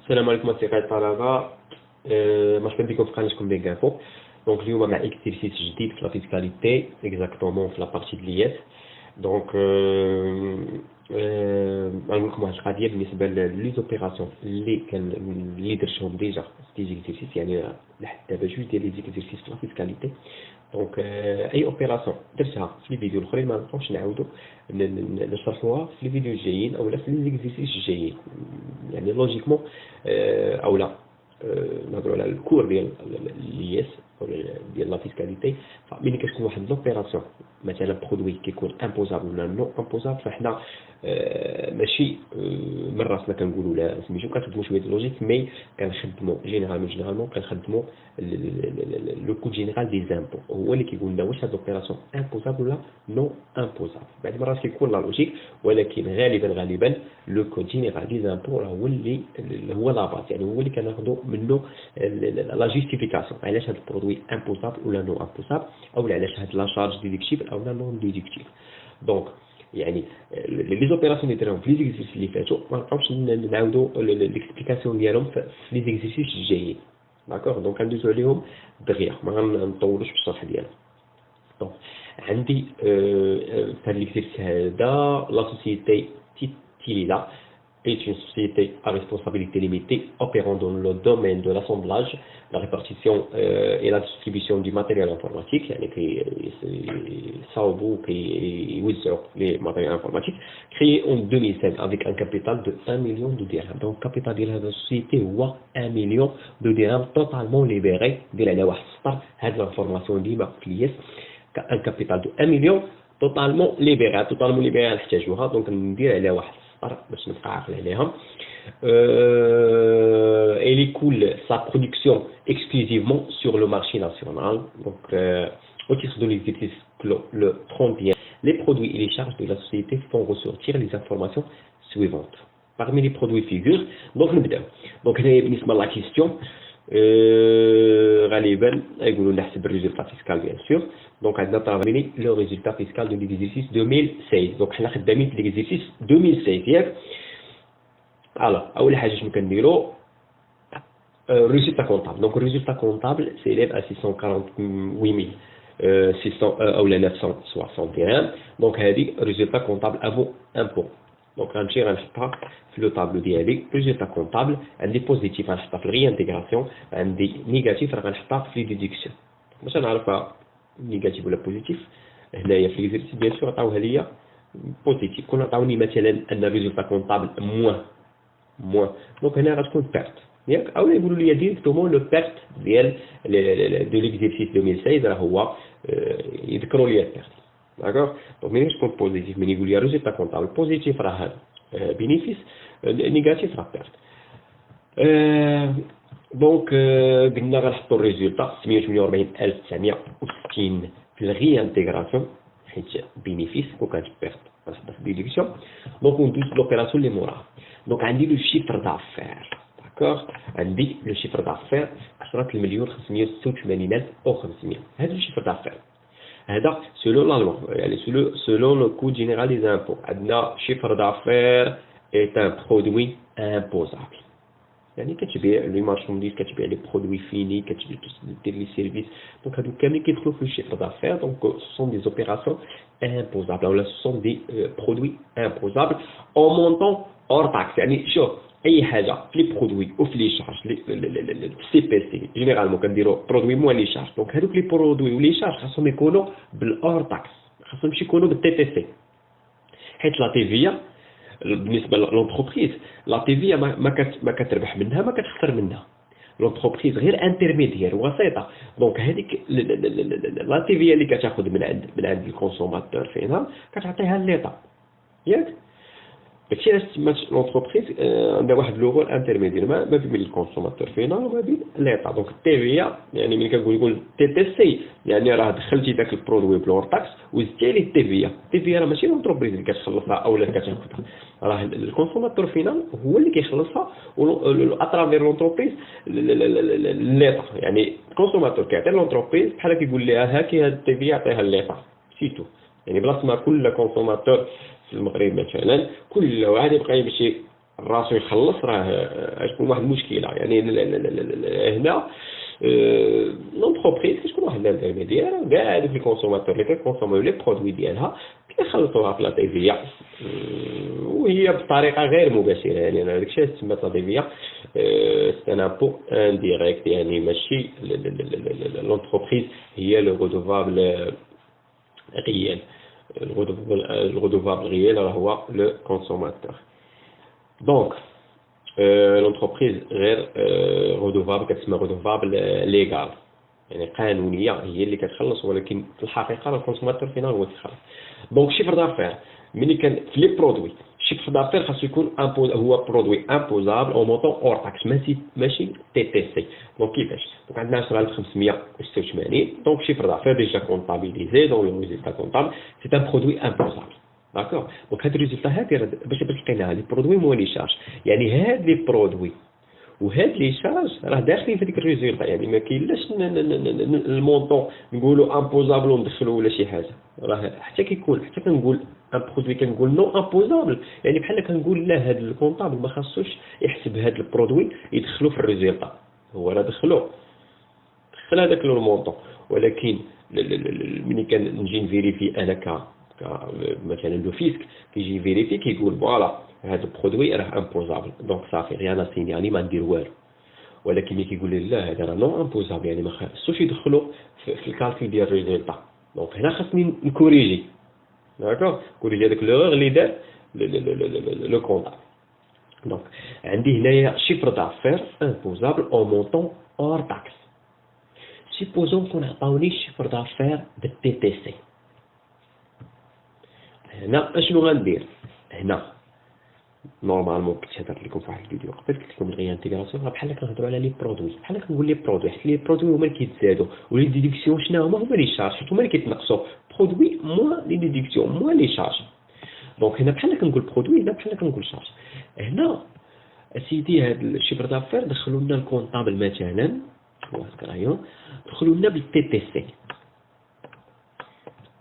السلام عليكم أصدقائي الطلبة. مرحبا بكم في قناتكم بيغ انفو. دونك اليوم مع اكسيرسيس جديد في لا فيسكاليتي اكزاكتومون في لا بارتي ديال لياس. دونك غنقول لكم واحد القضيه بالنسبه لي زوبيراسيون اللي درتهم ديجا في دي اكسيرسيس، يعني لحد دابا جوج ديال لي زيكسيرسيس في لا فيسكاليتي. دونك اي اوبيراسيون درتها في لي فيديو الاخرين ما نبقاوش نعاودو نشرحوها في لي فيديو الجايين او في لي زيكسيرسيس الجايين، يعني لوجيكمون او لا نهضروا على الكور ديال لياس ديال لا فيسكاليتي. ملي كتكون واحد لوبيراسيون مثلا برودوي كيكون امبوزابل ولا نو امبوزابل، فاحنا ماشي من راسنا كنقولوا لا سميتو كنخدموا شويه لوجيك، مي كنخدموا جينيرالمون كنخدموا لو كود جينيرال دي زامبو، هو اللي كيقول لنا واش هاد لوبيراسيون امبوزابل ولا نو امبوزابل. بعض المرات كيكون لا لوجيك، ولكن غالبا لو كود جينيرال دي زامبو هو اللي هو لا باز، يعني هو اللي كناخذوا منه لا جوستيفيكاسيون علاش هاد البرودوي امبوزابل ولا نو امبوزابل، او علاش هاد لا شارج ديدكتيف او لا نون ديدكتيف. دونك يعني لي زوبيراسيون اللي درهم في لي زيكزيرسيس اللي فاتوا ما نبقاوش نعاودوا ليكسبليكاسيون ديالهم في لي زيكزيرسيس الجايين. داكوغ، دونك غندوزو عليهم دغيا، ما غنطولوش في الشرح ديالهم. دونك عندي في هاد ليكزيرسيس هذا لا سوسيتي تيليلا est une société à responsabilité limitée opérant dans le domaine de l'assemblage, la répartition et la distribution du matériel informatique, يعني صاوبوا كيوزعوا les matériels informatiques, créée en 2005 avec un capital de 1 million de dirhams. Donc capital ديال هذه السوسيتي هو 1 million de dirhams totalement libéré. دير عليها واحد السطر هاد الانفورماسيون ديما في لياس، un capital de 1 million totalement libéré نحتاجوها. دونك ندير عليها واحد باش نبقى عاقل عليها. Elle écoule sa production exclusivement sur le marché national. Donc au titre de l'exercice le 31, les produits et les charges de la société font ressortir les informations suivantes. Parmi les produits figurent, donc نبداو. Donc هنا بالنسبه لا كيستيون غالبا يقولوا نحسب الريزلتا فيسكال بيان سور. دونك عندنا طالبين لو ريزلتا فيسكال دو ليكزيرسيس 2016. دونك حنا خدامين في ليكزيرسيس 2016 ياك. الوغ اول حاجه شنو كنديروا ريزلتا كونطابل. دونك الريزلتا كونطابل سيليف ا 648,600 او 960 درهم. دونك هذه ريزلتا كونطابل افو امبو. دونك غنمشي غنحطها في لو طابلو ديالي ريزلتا كونطابل. عندي بوزيتيف غنحطها في الري انتيغراسيون، عندي نيجاتيف راه غنحطها في لي ديدكسيون. باش نعرفها نيجاتيف ولا بوزيتيف هنايا في ليزيرسيس بيان سور عطاوها ليا بوزيتيف. كون عطاوني مثلا ان ريزلتا كونطابل موان دونك هنا غتكون بيرت ياك، اولا يقولوا لي ديريكتومون لو بيرت ديال دو ليكزيرسيس 2016 راه هو يذكروا لي البيرت. داكوغ، دونك ملي تكون بوزيتيف ملي يقول لي ريزلتا كونطابل بوزيتيف راه بينيفيس، نيجاتيف راه بيرت. دونك قلنا غنحطوا الريزلتا 648,960 في الغي انتيغراسيون حيت بينيفيس وكانت بيرت غنحطها في ديدكسيون. دونك وندوز لوبيراسيون اللي موراها. دونك عندي لو شيفر دافير. داكوغ، عندي لو شيفر دافير 10,586,500. هذا لو شيفر دافير هذا سولون لا لوا، يعني سولون لو كود جينيرال دي زامبو. عندنا شيفر دافير est un produit imposable، يعني كتبيع لي مارشونديز، كتبيع لي برودوي فيني، كتبيع دير لي سيرفيس. دونك هادو كاملين كيدخلوا في الشيفر دافير. دونك سون دي اوبيراسيون امبوزابل ولا سون دي برودوي امبوزابل او مونطون اور تاكس. يعني شوف اي حاجه في لي برودوي وفي لي شارج سي بي سي جينيرالمون كنديروا برودوي موان لي شارج. دونك هادوك لي برودوي ولي شارج خاصهم يكونوا بالاور تاكس، خاصهم ماشي يكونوا بالتي تي سي، حيت لا تي في بالنسبه للونتربريز لا تي في ما كتربح منها ما كتخسر منها. لونتربريز غير انترميديير وسيطه. دونك هذيك لا تي في اللي كتاخذ من عند الكونسوماتور فينال كتعطيها ليطا ياك. داكشي علاش تسمات لونتربريز عندها واحد لو انترميديير ما بين الكونسوماتور فينال وما بين ليطا. دونك التي في يعني ملي كنقول تي تي سي يعني راه دخلتي داك البرودوي بلور تاكس وزدتي لي التي في راه ماشي لونتربريز اللي كتخلصها او اللي كتاخذها، راه الكونسوماتور فينال هو اللي كيخلصها اترافير لونتربريز ليطا. يعني الكونسوماتور كيعطي لونتربريز بحال كيقول لها هاكي هاد التي في عطيها ليطا سيتو. يعني بلاص ما كل كونسوماتور في المغرب مثلا كل واحد يبقى يمشي راسو يخلص راه تكون واحد المشكله. يعني هنا لونتربريز كتكون واحد الانترميديير كاع هذوك لي كونسوماتور اللي كيكونسوميو لي برودوي ديالها كيخلصوها في لا تي في وهي بطريقه غير مباشره. يعني هذاك الشيء تسمى لا تي في سي ان امبو انديريكت، يعني ماشي لونتربريز هي لو غودوفابل ريال. الغودوفابل ريال راه هو لو كونسوماتور. دونك لونتربريز غير غودوفابل كتسمى غودوفابل ليغال، يعني قانونيه هي اللي كتخلص، ولكن في الحقيقه الكونسوماتور فينال هو كيخلص. دونك شيفر دافير ملي كان في لي برودوي شيفر دافير خاصو يكون هو برودوي امبوزابل او مونطون اور تاكس، ماشي تي تي سي. دونك كيفاش؟ دونك عندنا 10586. دونك شيفر دافير ديجا كونطابيليزي دون لو ريزولتا كونطابل سي ان برودوي امبوزابل. داكوغ. دونك هاد الريزولتا هادي باش لقيناها لي برودوي مو لي شارج، يعني هاد لي برودوي وهاد لي شارج راه داخلين في ديك الريزولتا. يعني ما كاينلاش المونطون نقولوا امبوزابل وندخلوا ولا شي حاجه، راه حتى كنقول ان برودوي كنقول نو امبوزابل، يعني بحال كنقول لا هاد الكونطابل ما خاصوش يحسب هاد البرودوي يدخلوا في الريزولتا. هو راه دخل هذاك لو مونطون، ولكن ملي كنجي نفيريفي انا مثلا لو فيسك كيجي فيريفي كيقول فوالا هذا البرودوي راه امبوزابل، دونك صافي ريانا سينيالي ما ندير والو. ولكن ملي كيقول لي لا هذا راه نو امبوزابل، يعني ما خاصوش يدخلوا في الكالكول ديال الريزولتا. دونك هنا خاصني نكوريجي، داكوغ، كوريجي هذاك لوغ اللي دار لو كونطابل. دونك عندي هنايا شيفر دافير امبوزابل او مونطون اور تاكس. سيبوزون كون عطاوني شيفر دافير بالتي تي سي. هنا اشنو غندير؟ هنا نورمالمون كنت هضرت لكم في واحد الفيديو قبل، قلت لكم الغي انتيغراسيون راه بحال كنهضروا على لي برودوي، بحال كنقول لي برودوي، حيت لي برودوي هما اللي كيتزادوا ولي ديديكسيون شنو هما لي شارج، حيت هما اللي كيتنقصوا. برودوي موان لي ديديكسيون موان لي شارج. دونك هنا بحال كنقول برودوي، هنا بحال كنقول شارج. هنا اسيدي هاد الشيفر دافير دخلوا لنا الكونطابل مثلا كرايون، دخلوا لنا بالتي تي سي.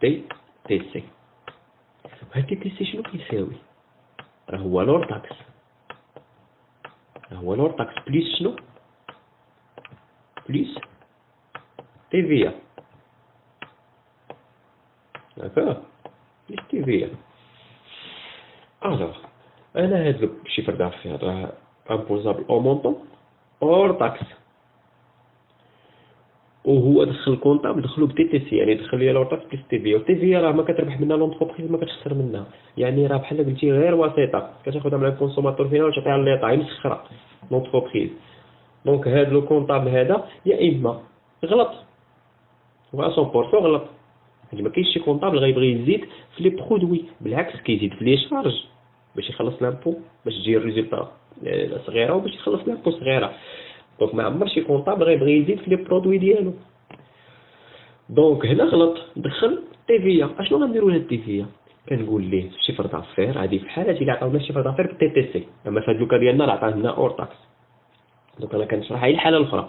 تي تي سي هاد تي تي سي شنو كيساوي؟ راه هو لور تاكس، هو لور تاكس بليس شنو؟ بليس تي في. داكوغ، بليس تي في. الوغ انا هاد الشيفر دافير راه امبوزابل او مونطون اور تاكس، وهو دخل الكونطابل دخلو بتي تي سي، يعني دخل لي لور تاكس بليس تي في. والتي في راه ما كتربح منها لونتربريز، ما كتخسر منها، يعني راه بحال قلتي غير وسيطه كتاخذها من الكونسوماتور فينال وتعطيها لليطا مسخره لونتربريز. دونك هاد لو كونطابل هذا يا اما غلط و 100% غلط، يعني ما كاينش شي كونطابل غيبغي يزيد في لي برودوي، بالعكس كيزيد في لي شارج باش يخلص لامبو، باش تجي الريزولتا صغيره وباش يخلص لامبو صغيره. دونك ما عمر شي كونطابل غيبغي يزيد في لي برودوي ديالو. دونك هنا غلط، دخل تي في. اشنو غنديروا لهاد تي في؟ كنقول ليه شيفر دافير هذه في حاله اللي عطاونا شيفر دافير بالتي تي سي، اما في هاد لوكا ديالنا راه عطاه لنا اور تاكس. دونك انا كنشرح هي الحاله الاخرى.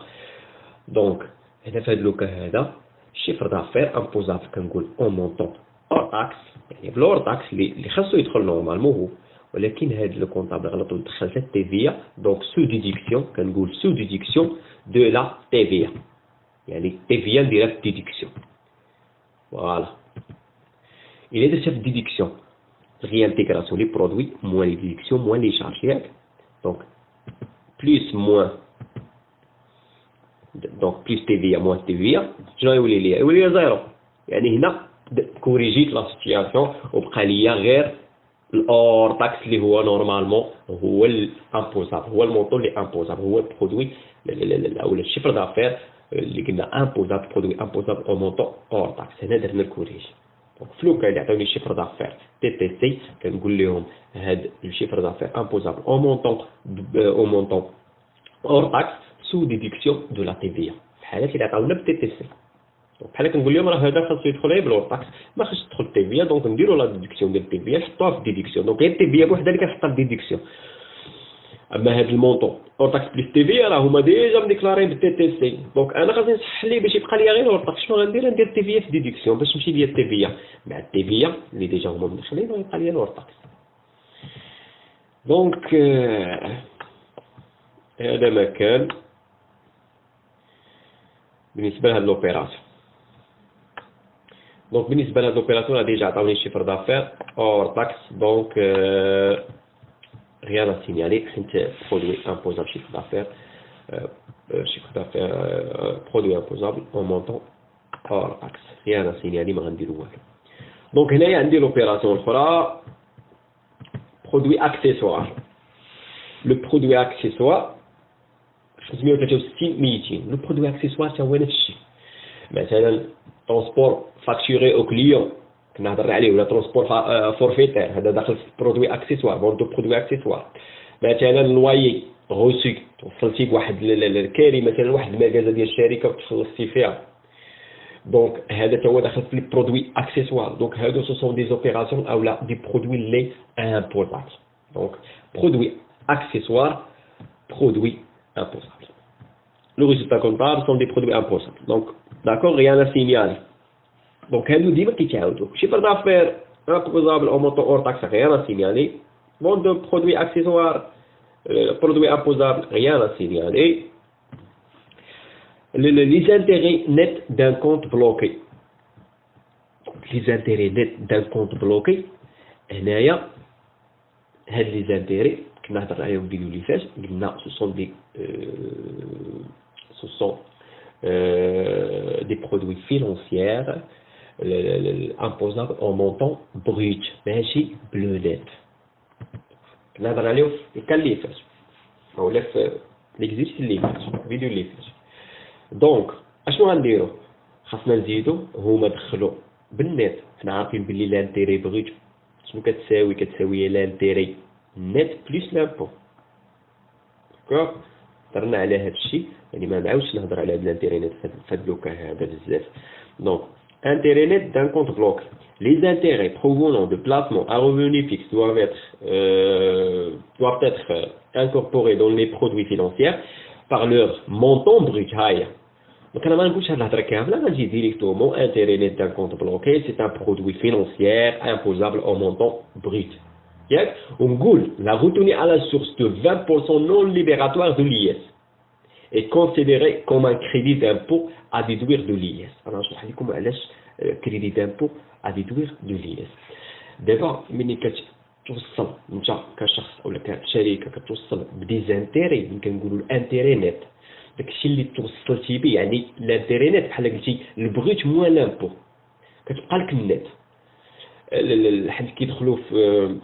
دونك هنا في هاد لوكا هذا شيفر دافير امبوزابل كنقول او مونطون اور تاكس، يعني بلور تاكس اللي خاصو يدخل نورمالمون هو، ولكن هاد لو كونطابل غلط ودخل حتى تي في. دونك سو ديديكسيون كنقول سو ديديكسيون دو لا تي في، يعني تي في نديرها في ديديكسيون. فوالا إلا درتها في ديديكسيون réintégration les produits moins les déductions moins les charges ياك. donc plus moins donc plus TVA moins TVA شنو يولي ليا؟ يولي ليا زيرو. يعني هنا كوريجيت لا سيتياسيون وبقى ليا غير الاور تاكس اللي هو نورمالمون هو الامبوزابل، هو المونطون اللي امبوزابل، هو البرودوي او الشيفر دافير اللي قلنا امبوزابل، برودوي امبوزابل او مونطون اور تاكس. هنا درنا الكوريج. في لوكا اللي عطاوني شيفر دافير تي تي سي كنقول لهم هاد الشيفر دافير امبوزابل او مونطون اور تاكس سو ديديكسيون دو لا تي في، الحالات اللي عطاونا بالتي تي سي. بحال كنقول لهم راه هذا خاصو يدخل غير بلور تاكس، ما خاصش تدخل تي في. دونك نديروا لا ديديكسيون ديال تي في نحطوها في ديديكسيون. دونك غير تي في بوحدها اللي كنحطها في ديديكسيون. اما هاد المونطون اور تاكس بليس تي في راه هما ديجا مديكلارين بالتي تي سي. دونك انا خاصني نصحح ليه باش يبقى ليا غير اور تاكس. شنو غندير؟ ندير تي في في ديديكسيون باش تمشي ليا التي في مع التي في اللي ديجا هما مدخلين ويبقى ليا اور تاكس. دونك هذا ما كان بالنسبة لهاد لوبيراسيون. دونك بالنسبة لهاد لوبيراسيون ديجا عطاوني شيفر دافير اور تاكس، دونك rien à signaler حيت produit imposable chiffre d'affaires produit imposable en montant hors taxe. rien à signaler ما غنديرو والو. دونك هنايا عندي لوبيراسيون الاخرى produit accessoire. le produit accessoire 563 200. le produit accessoire تا هو نفس الشيء. مثلا ترونسبور فاكتوري او كليون كنهضر عليه، ولا ترونسبور فورفيتير، هذا داخل في برودوي اكسيسوار، بونتو برودوي اكسيسوار. مثلا لوايي غوسي توصلتي بواحد الكاري، مثلا واحد المكازا ديال الشركه وتخلصتي فيها، دونك هذا تا هو داخل في لي برودوي اكسيسوار. دونك هادو سو سون دي اوبيراسيون او لا دي برودوي لي امبورتابل. دونك برودوي اكسيسوار، برودوي امبورتابل. لو ريزولتا كونطابل سون دي برودوي امبورتابل. دونك داكور، rien à signaler. دونك هادو ديما كيتعاودوا. شيفر دافير imposable au montant hors taxe, rien à signaler. Vente de produits accessoires, produits imposables, rien à signaler. Les intérêts nets d'un compte bloqué. Les intérêts nets d'un compte bloqué. هنايا هاد les intérêts كنا هضرنا عليهم الفيديو اللي فات، قلنا ce sont des produits financiers imposable en montant brut ماشي بلو نت. كنهضر عليهم في الكال اللي فات ولا في ليكزيرسيس اللي فات، الفيديو اللي فات. دونك اشنو غنديرو؟ خاصنا نزيدو هما دخلوا بالنت. حنا عارفين بلي لانتيري بغيت شنو كتساوي؟ كتساوي لانتيري نت بلس لامبو. داكوغ، هضرنا على هذا الشيء، يعني ما نعاودش نهضر على هاد لانتيري نت في هاد لوكا هذا بزاف. دونك intérêt net d'un compte bloqué. Les intérêts provenant de placements à revenus fixes doivent être incorporés dans les produits financiers par leur montant brut. Donc, on a un directement intérêt net d'un compte bloqué, c'est un produit financier imposable en montant brut. On dit la retenue à la source de 20% non libératoire de l'IS est considéré comme un crédit d'impôt à déduire de l'IS. Alors, je vais vous dire crédit d'impôt à déduire de l'IS. D'abord, ملي كتوصل انت كشخص ولا كشركه كتوصل بدي زانتيري، اللي كنقولوا الانتيري نت، داكشي اللي توصلتي به، يعني الانتيري نت بحال قلتي البغيت موان لامبو، كتبقى لك النت. حيت كيدخلوا في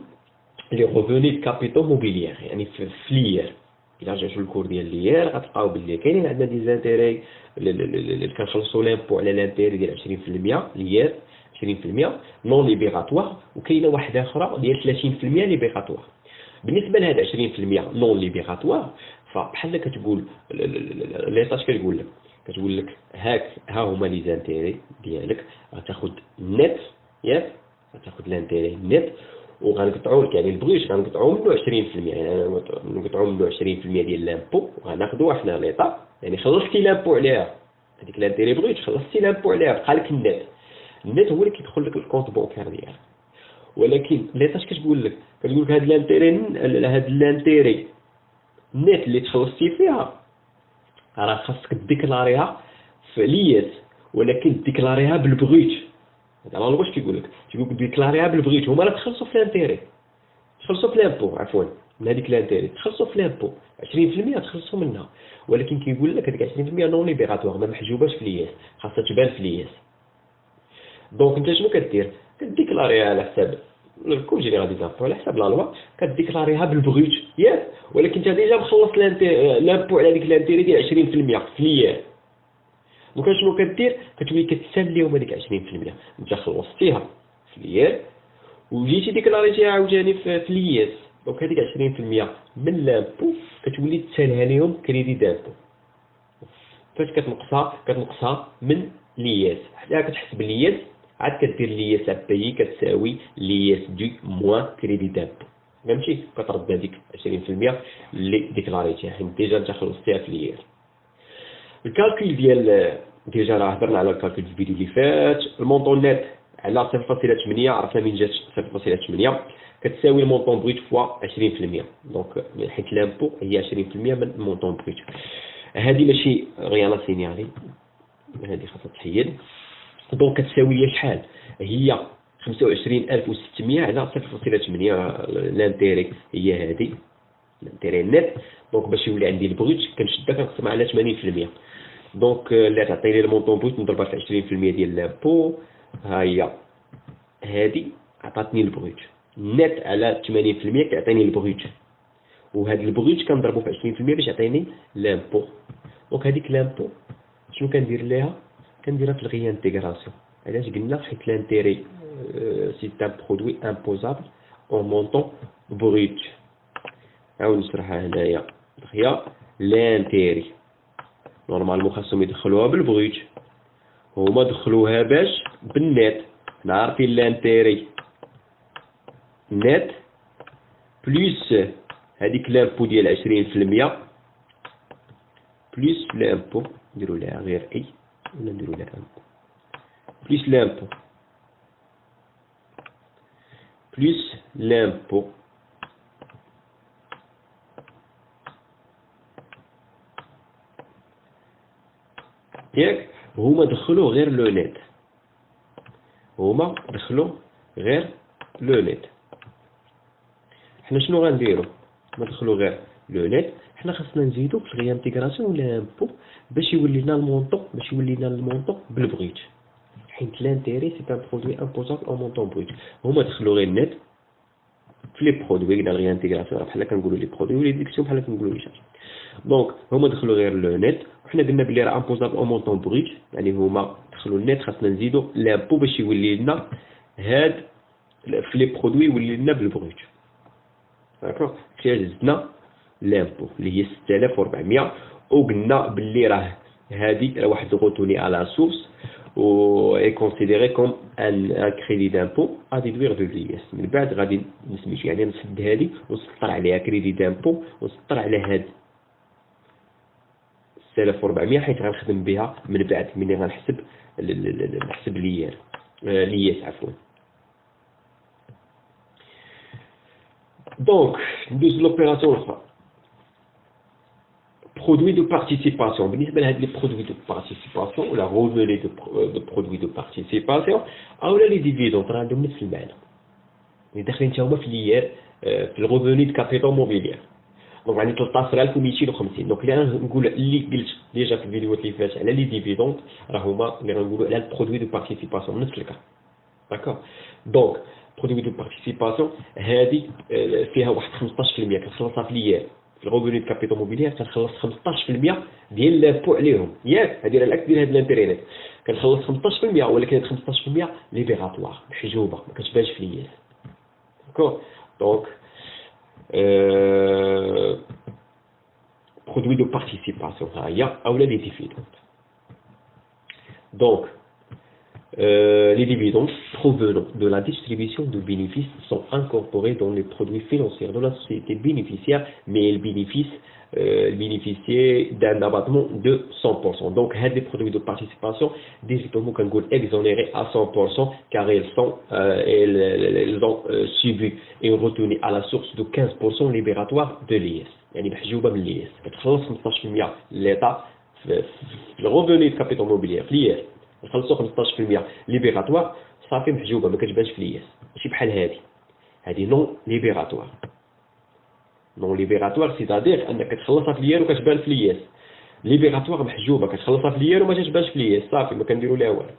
لي ريفوني دو كابيتال موبيليير، يعني في ليير. إلا رجعتوا للكور ديال ليير غتلقاو بلي كاينين عندنا دي زانتيري اللي كنخلصوا لامبو على لانتيري ديال 20% ليير 20% نون ليبيغاتوار، وكاينه واحده اخرى ديال 30% ليبيغاتوار. بالنسبه لهاد 20% نون ليبيغاتوار فبحال كتقول ليطاش كتقول لك ها هما لي زانتيري ديالك، غتاخذ نت ياك، غتاخذ لانتيري نت وغنقطعوا لك، يعني البغيش غنقطعوا منه 20%، يعني غنقطعوا منه 20% ديال لامبو وغناخذوها حنا ليطا، يعني خلصتي لامبو عليها هذيك لانتيري بغيت، خلصتي لامبو عليها بقى لك النت. النت هو اللي كيدخل لك الكونت بونكير ديالك. ولكن ليطاش كتقول لك هاد لانتيري النت اللي تخلصتي فيها راه خاصك ديكلاريها في ليس، ولكن ديكلاريها بالبغيت. هذا راه واش كيقول لك ديكلاريها بالبغيت، هما راه تخلصوا في لانتيري، تخلصوا في لامبو عفوا من هذيك لانتيري، تخلصوا في لامبو 20% تخلصوا منها، ولكن كيقول لك هذيك 20% نون ليبيراتوار، ما محجوباش في ليس، خاصها تبان في ليس. دونك انت شنو كدير؟ كديكلاريها على حساب الكود جينيرال دي زامبو، على حساب لا لوا كديكلاريها بالبغيت ياك، ولكن انت ديجا مخلص لامبو على ديك لانتيري ديال 20% في ليير. دونك شنو كدير؟ كتولي كتساليهم هذيك 20%، انت خلصتيها في ليير وجيتي ديكلاريتيها عاوتاني في لياس، دونك هذيك 20% من لامبو كتولي تسالها لهم كريدي دامبو. فاش كتنقصها من لياس حتى كتحسب لياس، عاد كدير لياس ابايي كتساوي لياس دو موان كريدي دامبو، فهمتي؟ كترد هذيك 20% اللي ديكلاريتيها حيت ديجا انت خلصتيها في لياس. الكالكول ديال ديجا راه هضرنا على الكالكول في الفيديو اللي فات. المونطون نت على 0.8 عرفنا من جات 0.8، كتساوي المونطون بروت فوا 20%. دونك حيت لامبو هي 20% من المونطون بروت. هذه ماشي غيانا سينيالي، هذه خاصها تحيد. دونك كتساوي لي شحال؟ هي 25600 على 0.8. لانتيري هي هذه لانتيري نت. دونك باش يولي عندي البروت كنشدها كنقسمها على 80%. دونك اللي تعطيني المونطون بروت نضربها في 20% ديال لامبو، ها هي هذه عطاتني البروت نت على 80% كيعطيني البروت، وهذا البروت كنضربو في 20% باش يعطيني لامبو. دونك هذيك لامبو شنو كندير ليها؟ كنديرها في الغي انتيغراسيون. علاش قلنا؟ حيت لانتيري سي ان برودوي امبوزابل اون مونطون بروت. عاود نشرحها هنايا. هي لانتيري نورمالمون خاصهم يدخلوها بالبروت، هما دخلوها باش بالنت. حنا عارفين لانتيري نت بليس هذيك لامبو ديال 20% بليس لامبو، نديرو لها غير اي ولا نديرو لها امبو بليس لامبو بليس لامبو ياك. هما دخلوا غير لو نت، هما دخلوا غير لو نت. حنا شنو غنديرو؟ ندخلوا غير لو نت. حنا خاصنا نزيدو في الغي انتيغراسيون لامبو باش يولي لنا المونطون بالبروت، حيت لانتيري سي ان برودوي امبوزابل اون مونطون بروت. هما دخلوا غير نت في لي برودوي قلنا الغي انتيغراسيون بحال كنقولوا لي برودوي ولي ديكسيون بحال كنقولوا لي شارج. دونك هما دخلوا غير لو نت، وحنا قلنا بلي راه امبوزابل اون مونطون بروت، يعني هما دخلوا النت. خاصنا نزيدو لامبو باش يولي لنا هاد في لي برودوي يولي لنا بالبروت. داكوغ. زدنا لامبو اللي هي 6400، وقلنا باللي راه هذه راه واحد غوتوني على سورس و اي كونسيديري كوم ان كريدي دامبو ا ديدوير دو ليس. من بعد غادي نسميت يعني نسد هذه ونسطر عليها كريدي دامبو ونسطر على هاد 6400 حيت غنخدم بها من بعد ملي غنحسب نحسب لياس عفوا. دونك ندوز لوبيراسيون اخرى، produit de participation. بالنسبه لهاد لي برودوي دو بارتيسيباسيون ولا ريفوني دو برودوي دو بارتيسيباسيون اولا لي ديفيدوند راه عندهم نفس المعنى، اللي داخلين حتى هما في ليير في الريفوني دو كابيتال موبيليير. دونك عندي 13250. دونك اللي غنقول اللي قلت ديجا في الفيديوهات اللي فاتت على لي ديفيدوند راه هما اللي غنقولوا على البرودوي دو بارتيسيباسيون نفس الكا. داكوغ. دونك برودوي دو بارتيسيباسيون هذه فيها واحد 15% كتخلصها في ليير. في الغوفوني دو كابيتال موبيليير كنخلص 15% ديال لامبو عليهم، ياك هذه العكس ديال هاد الانترينيت كنخلص 15%، ولكن هاد 15% ليبيغاتوار محجوبه ما كتبانش في لياس. داكوغ. دونك برودوي دو بارتيسيباسيون ها هي اولا لي ديفيدوند. دونك les dividendes provenant de la distribution de bénéfices sont incorporés dans les produits financiers de la société bénéficiaire, mais ils bénéficient d'un abattement de 100%. Donc, les produits de participation, directement, exonérés à 100% car ils ont subi une retenue à la source de 15% libératoire de l'IS. يعني محجوبة من l'IS. كتخلص 15% l'État في الرevenu de capital mobilier في l'IS. نخلصو 15% ليبيراتوار صافي محجوبه ما كتبانش في لياس. ماشي بحال هذه نون ليبيراتوار. نون ليبيراتوار سيتادير انك كتخلصها في ليير وكتبان في لياس. ليبيراتوار محجوبه كتخلصها في ليير وما كتبانش في لياس صافي ما كنديروا لها والو.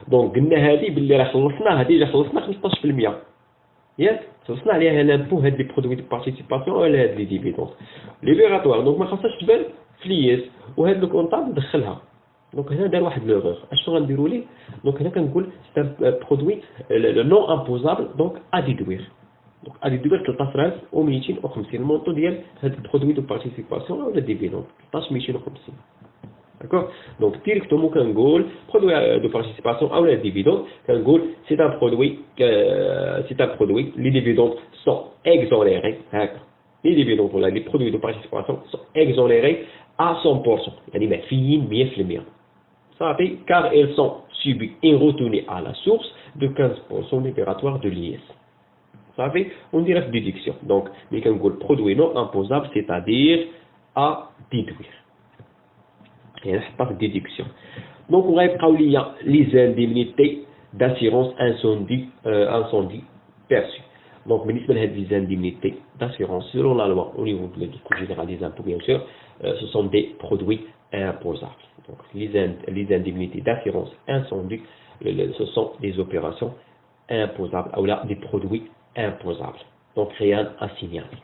دونك قلنا هذه باللي راه خلصناها ديجا خلصنا 15% ياك خلصنا عليها لامبو هاد لي برودوي دو بارتيسيباسيون ولا هاد لي ديفيدوند ليبيراتوار. دونك ما خاصهاش تبان في لياس وهاد لو كونطابل دخلها. دونك هنا دار واحد لوغور. اشنو غنديروا ليه؟ دونك هنا كنقول سي ان برودوي نون امبوزابل دونك ا ديدوير. دونك ا ديدوير 13250 المونطو ديال هاد البرودوي دو بارتيسيباسيون ولا ديفيدوند 13250. داكوغ. دونك ديريكتومون كنقول برودوي دو بارتيسيباسيون او لا ديفيدوند كنقول سي ان برودوي لي ديفيدوند سون اكزونيري هكا. لي ديفيدوند ولا لي برودوي دو بارتيسيباسيون سون اكزونيري à 100%. يعني معفيين 100%. صافي car ils sont subis et retenus à la source de 15% libératoire de l'IS. صافي ونديرها في déduction. Donc ملي كنقول produit non imposable c'est-à-dire à déduire يعني نحطها في déduction. Donc وغيبقاو ليا les indemnités d'assurance incendie perçues. Donc بالنسبة لهاد les indemnités d'assurance selon la loi au niveau du code général des impôts bien sûr ce sont des produits imposables. Donc les indemnités d'assurance incendie ce sont des opérations imposables ou là des produits imposables. Donc rien à signaler.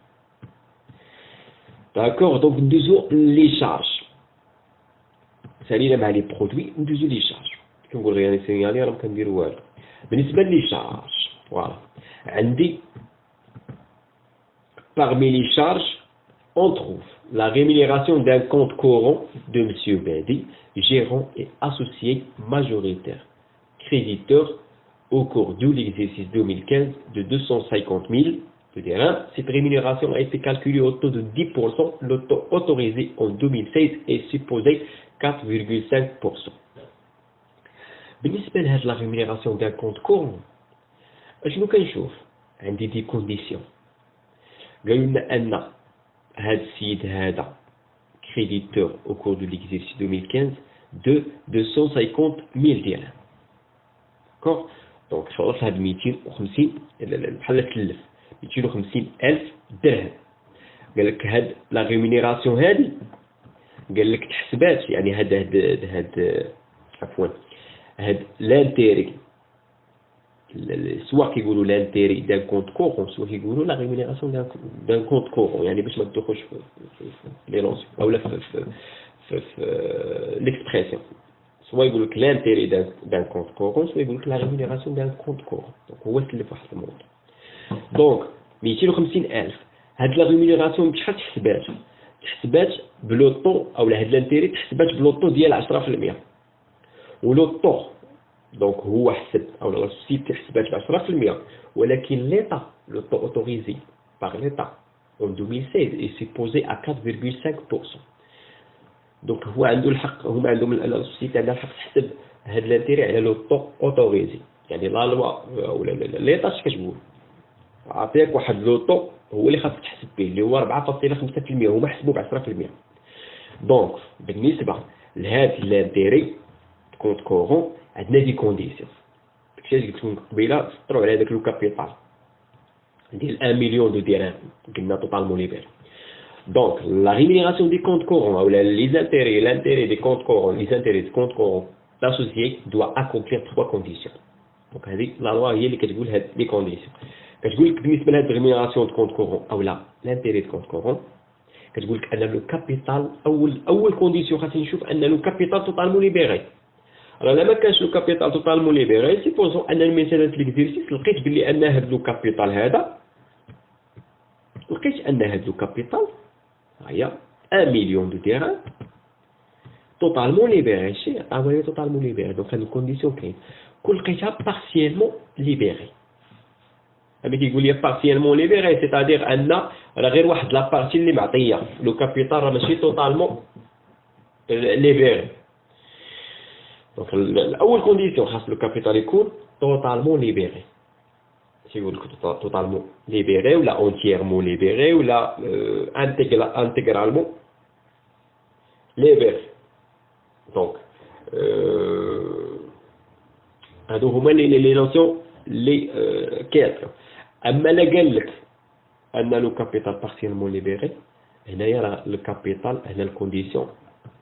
D'accord, donc nous les charges. سالينا مع les produits ندوزو les charges. كنقول rien à signaler راه كنديرو والو. بالنسبة لي charges voilà. عندي parmi les charges on trouve la rémunération d'un compte courant de M. Bedi, gérant et associé majoritaire, créditeur au cours de l'exercice 2015 de 250 000 de terrain. Cette rémunération a été calculée au taux de 10%. Le taux autorisé en 2016 est supposé 4,5%. بالنسبة لهاد la rémunération d'un compte courant اشنو كنشوف عندي دي كونديسيون قالوا لنا ان هاد السيد هذا créditeur au cours de l'exercice 2015 de 250 000 dirhams. D'accord. Donc خلاص هاد 250 بحال تلف 250 ألف درهم. قال لك هاد لا ريمونيراسيون هادي قال لك تحسبات يعني هاد عفوا هاد لانتيري soit كيقولوا l'intérêt d'un compte courant soit كيقولوا la rémunération d'un compte courant يعني باش ما تدخلش في لي لونس اولا في l'expression soit يقول لك l'intérêt d'un compte courant soit يقول لك la rémunération d'un compte courant. donc هو اللي في واحد الموضوع. دونك 250000 هاد لا ريمونيراسيون بشحال تحسبات بلو طو اولا هاد لانتيري تحسبات بلو طو ديال 10% ولو طو donc هو حسب او لا سوسيتي حسبات ب 10% ولكن ليطا لو طو اوتوريزي باغ ليطا en 2016 est supposé à 4,5%. donc هو عنده الحق هما عندهم السوسيتي عندها الحق تحسب هاد لانتيري على لو طو اوتوريزي يعني لا لوا ولا ليطا اش كتقول عطيك واحد لو طو هو اللي خاصك تحسب به اللي هو 4.5% هما حسبوه ب 10%. دونك بالنسبه لهاد لانتيري كونت كورون عندنا دي كونديسيون داكشي اللي قلت لكم قبيله سطروا على داك لو كابيتال ديال 1 مليون دو درهم قلنا توتالمون ليبر. دونك لا ريمونيراسيون دي كونت كورون او l'intérêt des comptes courants les intérêts des comptes courants l'associé doit accomplir 3 conditions. دونك هذه لا لوا هي اللي كتقول هاد لي كونديسيون. كتقول لك بالنسبه لهاد ريمونيراسيون دو كونت كورون او لا l'intérêt de compte courant كتقول لك ان لو كابيتال اول كونديسيون خاصني نشوف ان لو كابيتال توتالمون ليبري. Alors là, quand le capital totalement libéré, supposons que le médecin de l'exercice, لقيت بلي ان هذا لو كابيتال هذا لقيت ان هذا لو كابيتال هيا 1 مليون دو درهم توتالمون ليبري شي عطاوها توتالمون ليبري. دونك هاد الكونديسيون كاين كل لقيتها بارسيالمون ليبري. ملي كيقول لي بارسيالمون ليبري سيتادير ان راه غير واحد لا بارتي اللي معطيه لو كابيتال راه ماشي توتالمون ليبري. Donc, la condition, le capital est totalement libéré. Si vous dites totalement libéré, ou là entièrement libéré, ou là intégralement libéré. Donc, les notions, les quatre. أما لا قال لك أن le capital partiellement libéré, هنا le capital, هنا la condition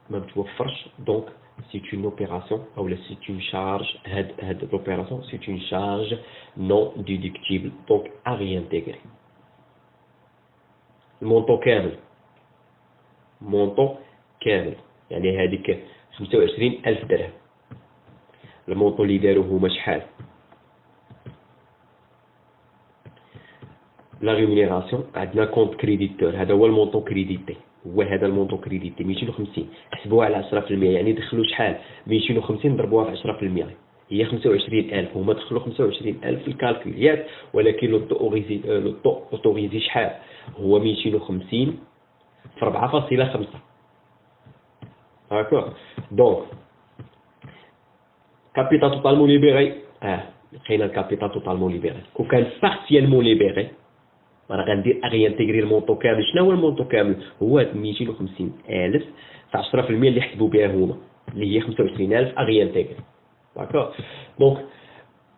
ما بتوفرش. donc c'est une opération ou c'est une charge l'opération c'est une charge non déductible donc à réintégrer. المونطون كامل يعني هذيك 25000 درهم. المونطون اللي داروا هما شحال لا ريمونيراسيون عندنا كونت كريديتور هذا هو المونطون كريديتي هو هذا المونطون كريديتي 250 حسبوها على 10% يعني دخلوا شحال 250 ضربوها في 10% هي 25000 هما دخلوا 25000 في الكالكوليات ولكن لو طو اوتوريزي شحال هو 250 في 4.5 هاكا. دونك كابيتال توتالمون ليبري لقينا الكابيتال توتالمون ليبيري. كون كان بارتيالمون ليبيري انا غندير اغيانتيغري المونطو كامل. شنو هو المونطو كامل؟ هو 250,000 في 10% اللي حسبوا بها هما اللي هي 25,000 اغيانتيغري. داكور. دونك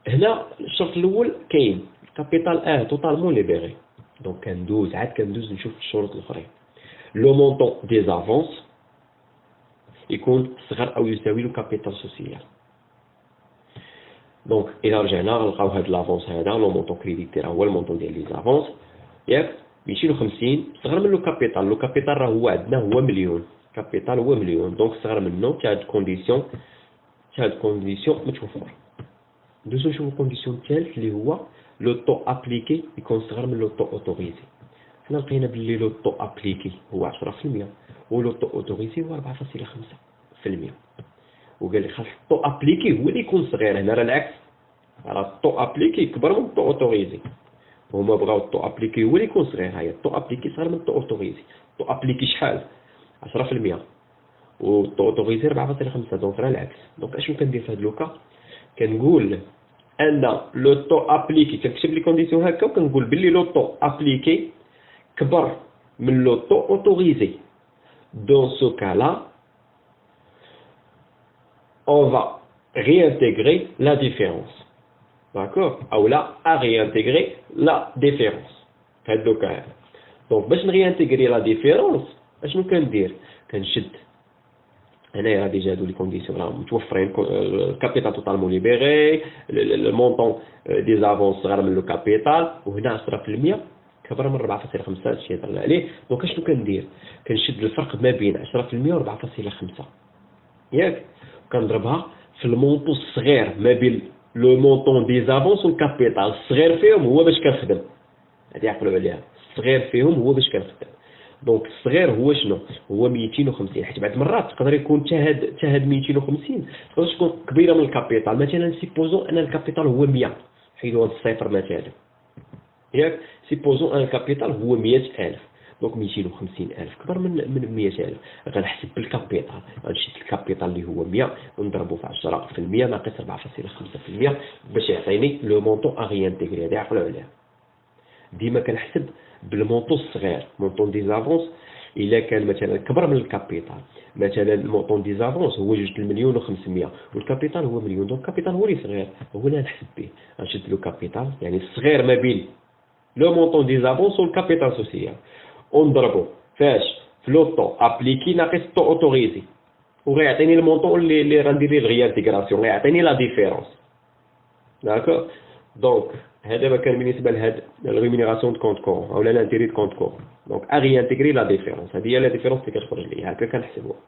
هنا الشرط الاول كاين الكابيتال توتالمون ليبيري. دونك كندوز نشوف الشروط الاخرين. لو مونطون دي زافونس يكون صغر او يساوي لو كابيتال سوسيال. دونك الى رجعنا نلقاو هاد لافونس هذا لو مونطون كريديتي راه هو المونطون ديال لي زافونس ياك 250 صغر من لو كابيتال راه هو عندنا هو مليون. كابيتال هو مليون دونك صغر منه تاع هاد كونديسيون متوفر. دوزو نشوفو الكونديسيون الثالث اللي هو لو طو ابليكي يكون صغر من لو طو اوتوريزي. حنا لقينا بلي لو طو ابليكي هو 10% ولو طو اوتوريزي هو 4.5%. وقال لي خاص الطو ابليكي هو اللي يكون صغير. هنا راه العكس، راه الطو ابليكي كبر من الطو اوتوريزي. هما بغاو الطو ابليكي هو اللي يكون صغير. هاهي الطو ابليكي صغير من الطو اوتوريزي. الطو ابليكي شحال؟ 10% والطو اوتوريزي 4.5. دونك راه العكس. دونك اشنو كندير في هاد لوكا؟ كنقول ان لو طو ابليكي كنكتب لي كونديسيون هكا وكنقول بلي لو طو ابليكي كبر من لو طو اوتوريزي. دون سو كالا on va réintégrer la différence. D'accord? Ou là, à réintégrer la différence. Donc, باش réintégrer la différence, اشنو كندير؟ كنشد هنايا ديجا هادو لي كونديسيون راه متوفرين. الكابيتال توتالمون ليبيري، المونطون دي زافونس صغار من لو كابيتال، وهنا 10% كبر من 4.5. هادشي هضرنا عليه. دونك اشنو كندير؟ كنشد الفرق ما بين 10% و 4.5 ياك، كنضربها في المونطو الصغير ما بين لو مونطون دي زافونس والكابيتال. الصغير فيهم هو باش كنخدم، هادي عقلوا عليها. الصغير فيهم هو باش كنخدم. دونك الصغير هو شنو؟ هو 250. حيت بعض المرات تقدر يكون حتى هاد 250 تقدر تكون كبيره من الكابيتال. مثلا سيبوزون ان الكابيتال هو 100، حيدوا هاد الصفر مثلا ياك. سيبوزون ان الكابيتال هو 100,000. دونك 250,000 كبر من 100,000. غنحسب بالكابيتال، غنشد الكابيتال اللي هو 100 ونضربو في 10% ناقص 4.5% باش يعطيني لو مونطون اغيانتيغري. هادي عقلوا عليها. ديما كنحسب بالمونطون الصغير. مونطون دي زافونس الا كان مثلا كبر من الكابيتال، مثلا المونطون دي زافونس هو 2,500,000 والكابيتال هو مليون. دونك الكابيتال هو اللي صغير، هو اللي غنحسب به. غنشد لو كابيتال يعني الصغير ما بين لو مونطون دي زافونس والكابيتال سوسيال، ونضربو فاش في لو طو ابليكي ناقص طو اوتوريزي، وغيعطيني المونطون اللي غندير ليه الغيانتيغراسيون، غيعطيني لا ديفيرونس. داكوغ. دونك هذا ما كان بالنسبه لهاد الريمينيراسيون دو كونت كورون اولا لانتيري دو كونت كورون. دونك اغيانتيغري لا ديفيرونس، هذه هي لا ديفيرونس اللي كتخرج لي هكا كنحسبوها.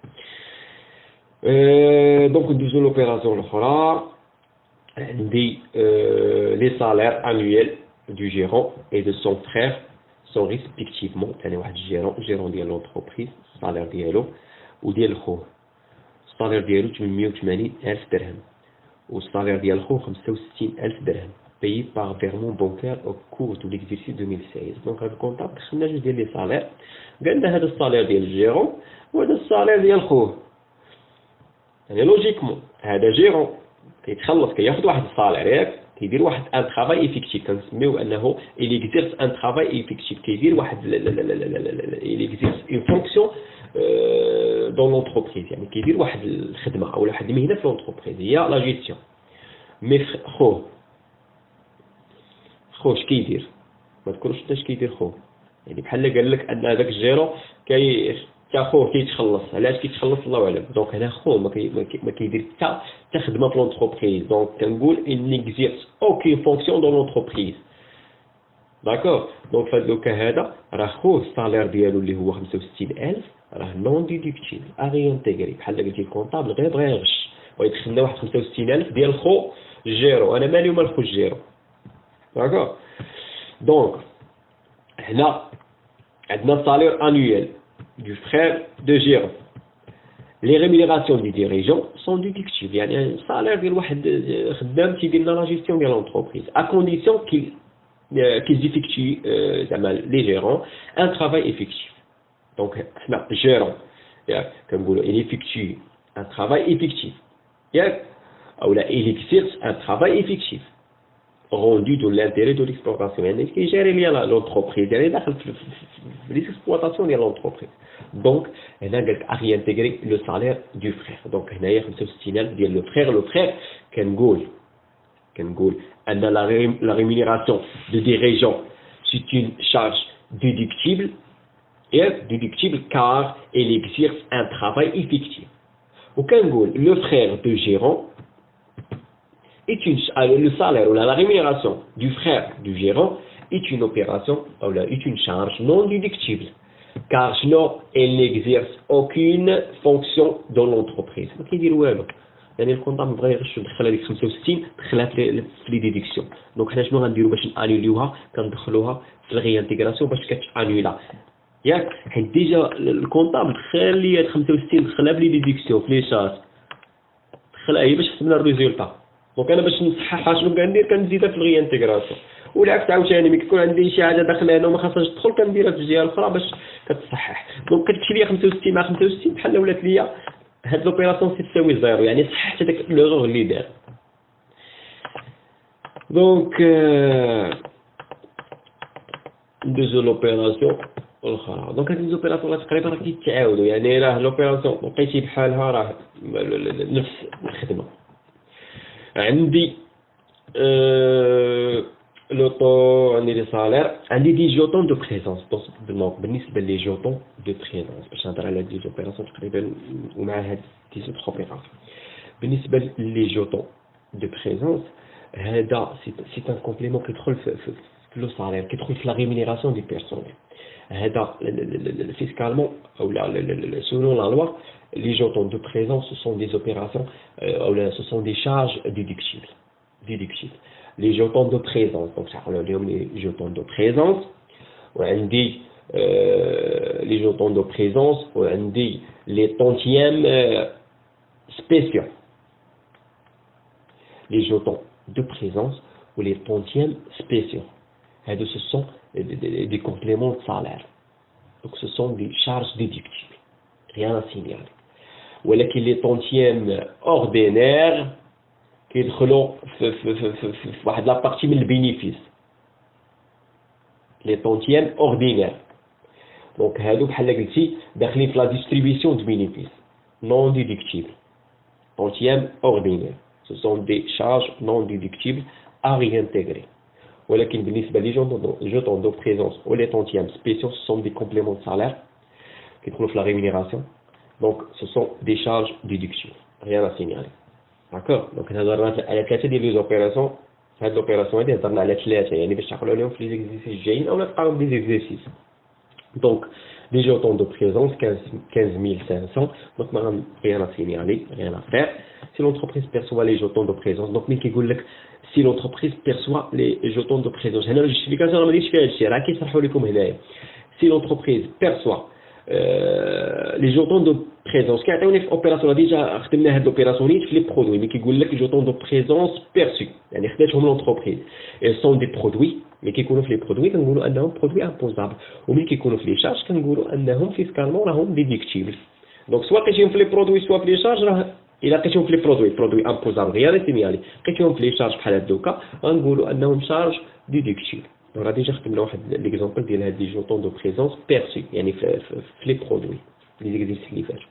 دونك ندوزو لوبيراسيون الاخرى. عندي لي سالير انويل du gérant et de son frère sont respectivement يعني واحد الجيرون ديال لونتربريز الصالير ديالو وديال خوه. الصالير ديالو 880,000 درهم والصالير ديال خوه 65,000 درهم payé par virement bancaire au cours de l'exercice 2016. دونك هاد الكونطاب دخلنا جوج ديال لي سالير. قالنا هذا الصالير ديال الجيرون وهذا الصالير ديال خوه. يعني لوجيكمون هذا جيرون كيتخلص كياخذ واحد الصالير ياك، كيدير واحد ان ترافاي ايفيكتيف. كنسميو انه il exerce un travail effectif. كيدير واحد il exerce une fonction dans l'entreprise. يعني كيدير واحد الخدمه او واحد المهنه في لونتربريز هي لا جيستيون. مي خوه اش كيدير؟ ما تقولوش انت اش كيدير خوه. يعني بحال قال لك ان هذاك الجيرو تا خوه كيتخلص. علاش كيتخلص الله اعلم. دونك هنا خوه ما كيدير حتى خدمه في لونتربريز. دونك كنقول il n'exerce aucune fonction dans l'entreprise. داكور. دونك في هذا اللوكا هذا راه خوه السالير ديالو اللي هو 65,000 راه نون ديدكتيف اغيانتيغري. بحال قلتي الكونطابل غير بغا يغش ويدخل لنا واحد 65,000 ديال خو الجيرو. انا مالي ومال خو الجيرو. داكور. دونك هنا عندنا السالير انويل du frère de gérant. Les rémunérations des dirigeants sont déductibles. يعني الصالير ديال واحد خدام تيدير لنا لا جيستيون ديال لونتربريز à condition qu'ils effectuent زعما les gérants un travail effectif. Donc حنا gérant ياك كنقولوا il effectue un travail effectif ياك اولا il exerce un travail effectif. rendu de l'intérêt de l'exploitation. يعني كيجاري l'entreprise يعني داخل في l'exploitation ديال l'entreprise. Donc هنا قال لك réintégrer le salaire du frère. Donc هنايا 65000 ديال le frère كنقول أن la rémunération de dirigeant c'est une charge déductible car elle exerce un travail effectif. وكنقول le frère de gérant le salaire ou la rémunération du frère du gérant est une opération ou est une charge non déductible car sinon elle n'exerce aucune fonction dans l'entreprise. ما كيدير والو يعني الكونطابل بغى يغش يدخل هذيك 65 دخلها في لي ديديكسيون. دونك حنا شنو غنديروا باش نانيوليوها كندخلوها في الغيانتيغراسيون باش كتانيولا ياك حيت ديجا الكونطابل دخل لي هاد 65 دخلها في لي ديديكسيون في لي شارج دخلها هي باش حسبنا الريزولتا. دونك انا باش نصححها شنو كندير كنزيدها في الغيانتيغراسيون والعكس عاوتاني ملي كيكون عندي شي حاجه داخله هنا وما خاصهاش تدخل كنديرها في الجهه الاخرى باش كتصحح. دونك كتمشي ليا 65 مع 65 بحال ولات ليا هاد لوبيراسيون تساوي زيرو يعني صححت هذاك لوغور اللي دار. دونك ندوزو لوبيراسيون الاخرى. دونك هاد لوبيراسيون تقريبا راه كيتعاودوا يعني راه لوبيراسيون لقيتي بحالها راه نفس الخدمه. عندي لو طو عندي لي سالير عندي دي جوتون دو بريزونس. دونك بالنسبه لي جوتون دو بريزونس باش نهضر على دي زوبيراسيون تقريبا ومع هاد دي زوت اوبيراسيون. بالنسبه لي جوتون دو بريزونس هذا سي ان كومبليمون كيدخل في لو سالير كيدخل في لا ريمونيراسيون دي بيرسونيل. هذا فيسكالمون او selon la loi les jetons de présence ce sont des opérations ce sont des charges déductibles. Les jetons de présence donc ça اليوم les jetons de présence وعندي les jetons de présence وعندي les tantièmes spéciaux. Les jetons de présence ou les tantièmes spéciaux ce sont des compléments de salaire. Donc ce sont des charges déductibles. Rien à signaler. ولكن les tantièmes ordinaires كيدخلوا في واحد لا بارتي من البينيفيس. Les tantièmes ordinaires. Donc هادو بحال قلتي داخلين في لا ديستريبيسيون دو بينيفيس non déductibles. Tantièmes ordinaires. Ce sont des charges non déductibles à réintégrer. ولكن بالنسبة لي jetons de présence ou les tantièmes spéciaux ce sont des compléments de salaire qui trouvent la rémunération. Donc ce sont des charges déductibles. Rien à signaler. D'accord. Donc هضرنا على ثلاثة ديال لي زوبيراسيون. هاد لوبيراسيون هادي هضرنا على ثلاثة يعني باش تعقلوا عليهم في لي زيكزيرسيس الجايين أو نبقاو دي زيكزيرسيس. Donc les jetons de présence 15500. Donc rien à signaler, rien à faire. Si l'entreprise perçoit les jetons de présence donc ملي كيقول لك si l'entreprise perçoit les jetons de présence هنا الجوستيفيكاسيون ما ديرش فيها هادشي راه كيشرحوا لكم هنايا. Si l'entreprise perçoit les jetons de présence كيعطيوني في اوبيراسيون ديجا خدمنا هاد لوبيراسيون في لي برودوي ملي كيقول لك jetons de présence perçus يعني خداتهم l'entreprise. Elles sont des produits ملي كيكونوا في لي برودوي كنقولوا انهم برودوي امبوزابل وملي كيكونوا في لي شارج كنقولوا انهم فيسكالمون راهم ديديكتيبل. دونك سواء لقيتيهم في لي برودوي سواء في لي شارج راه الا لقيتيهم في لي برودوي امبوزابل غير سيميالي لقيتيهم في لي شارج بحال هاد دوكا غنقولوا انهم شارج ديديكتيبل. راه ديجا خدمنا واحد ليكزامبل ديال هاد لي جوتون دو بريزونس بيرسي يعني في لي برودوي لي زيكزيرسيس اللي فاتوا.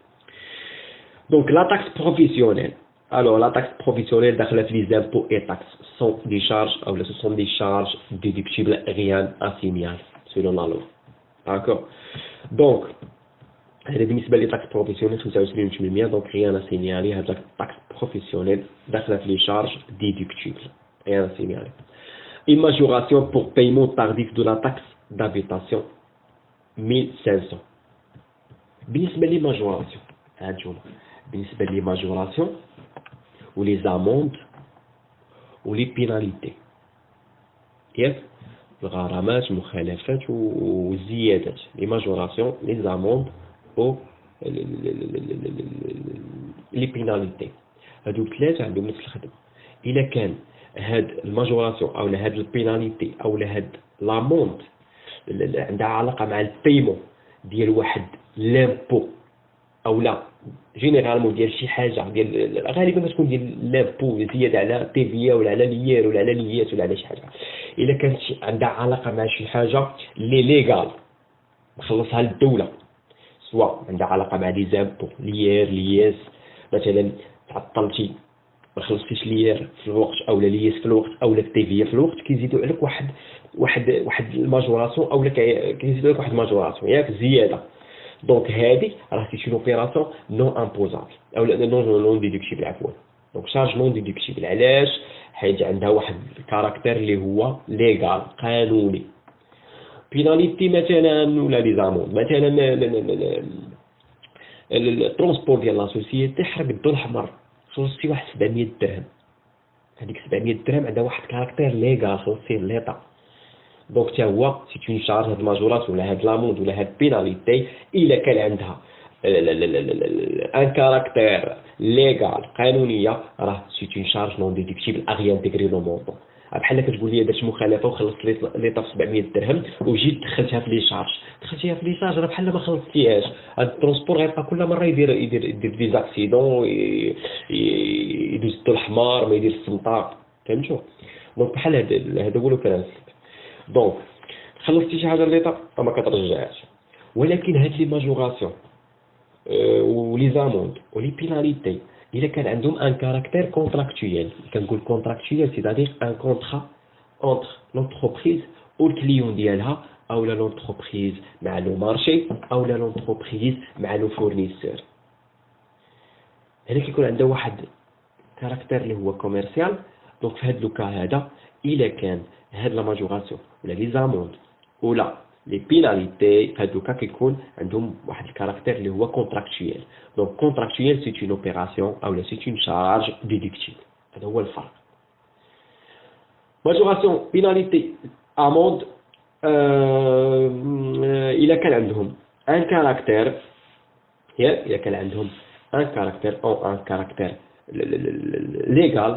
دونك لا تاكس بروفيسيونيل. Alors, la taxe professionnelle dans les impôts et taxes sont des charges, ou ce sont des charges déductibles, rien à signaler, selon la loi. D'accord. Donc, les taxes professionnelles, donc rien à signaler, la taxe professionnelle dans les charges déductibles, rien à signaler. Une majoration pour paiement tardif de la taxe d'habitation, 1500. بالنسبة للماجوراسيون بالنسبة للماجوراسيون ou les amendes ou les pénalités. ياك الغرامات المخالفات والزيادات les majorations les amendes ou les pénalités. هادو ثلاثة عندهم نفس الخدمة. إلا كان هاد الماجوراسيون أو هاد البيناليتي أو هاد l'amende عندها علاقة مع البيمون ديال واحد لامبو او لا جينيرالمون ديال شي حاجه ديال غالبا كتكون ديال لامبو زياده على تي في ولا على ليير ولا على ليات ولا على شي حاجه، الا كانت عندها علاقه مع شي حاجه اللي ليغال مخلصها للدوله، سواء عندها علاقه مع لي زامبو ليير لياس، مثلا تعطلتي ما خلصتيش ليير في الوقت او لياس في الوقت او تي في في الوقت، كيزيدوا عليك واحد الماجوراسيون او كيزيدوا لك واحد الماجوراسيون ياك زياده. دونك هذه راه سي اون اوبيراسيون نون امبوزابل او نون ديدكتيبل عفوا. دونك شارج نون ديدكتيبل علاش؟ حيت عندها واحد الكاركتير اللي هو ليغال قانوني. بيناليتي مثلا ولا لي زاموند، مثلا الترونسبور ديال لا سوسيتي حرق الضوء الاحمر خلصتي واحد 700 درهم، هذيك 700 درهم عندها واحد كاركتير ليغال خلصتيه ليطا. دونك حتى هو سي اون شارج، هاد الماجورات ولا هاد لاموند ولا هاد بيناليتي الا كان عندها ان كاركتير ليغال قانونيه راه سي اون شارج نون ديدكتيبل اغي انتيغري لو مونطون. بحال كتقول لي درت مخالفه وخلصت ليطا في 700 درهم وجيت دخلتها في لي شارج، دخلتيها في لي شارج راه بحال ما خلصتيهاش. هاد الترونسبور غيبقى كل مره يدير دي زاكسيدون، يدوز الضوء الاحمر ما يدير السمطه، فهمتوا؟ دونك بحال هذا هو لو برانسيب. دونك خلصتي شي حاجه ليطا ما كترجعهاش. ولكن هاد لي ماجوراسيون ولي زاموند ولي بيناليتي الا كان عندهم ان كاركتير كونتراكتويال، كنقول كونتراكتويال سيتادير ان كونطرا اونتر لونتربريز او الكليون ديالها او لا لونتربريز مع لو مارشي او لا لونتربريز مع لو فورنيسور. هنا كيكون عندها واحد كاركتير اللي هو كوميرسيال. دونك في هذا لوكا هذا الا كان هاد لا ماجوراسيون ولا لي زاموند ولا لي بيناليتي في هاد لوكا كيكون عندهم واحد الكاركتير اللي هو كونتراكتويال. دونك كونتراكتويال سي اون اوبيراسيون او لا سي اون شارج ديدكتيبل، هذا هو الفرق. ماجوراسيون بيناليتي اموند الا كان عندهم ان كاركتير، الا كان عندهم ان كاركتير او ان كاركتير légal,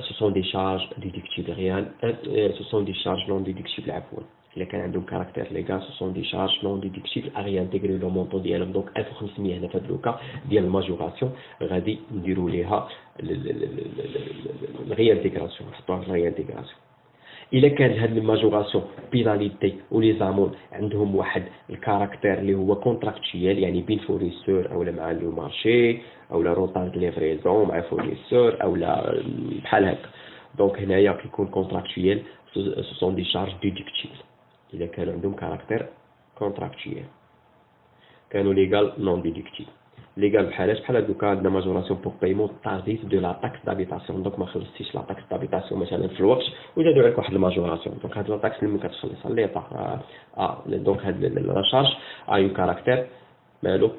ce sont des charges déductibles réelles, ce sont des charges non déductibles عفوا. إلا كان عندهم كاركتير légal ce sont des charges non déductibles à réintégrer le montant ديالهم. دونك 1500 هنا في هذا لوكا ديال الماجوراسيون غادي نديروا ليها الريانتيغراسيون، نحطوها في الريانتيغراسيون. إلا كان هاد الماجوراسيون بيناليتي ولي زامون عندهم واحد الكاركتير اللي هو كونتراكتويال، يعني بين فورنيسور أو مع لو مارشي أو لا روطاج دو ليفريزون مع فورنيسور أو بحال هكا. دونك هنايا كيكون كونتراكتويال سو سون دي شارج ديدكتيبل إلا كان عندهم كاركتير كونتراكتويال. كانوا ليغال نون ديدكتيبل. ليغال بحال هادوكا عندنا ماجوراسيون بور بايمون تارديف دو لا تاكس دابيتاسيون. دونك ما خلصتيش لا تاكس دابيتاسيون مثلا في الوقت وزادوا عليك واحد الماجوراسيون. دونك هاد لا تاكس اللي ما كتخلصها ليطا دونك هاد لا شارج اي كاركتير مالو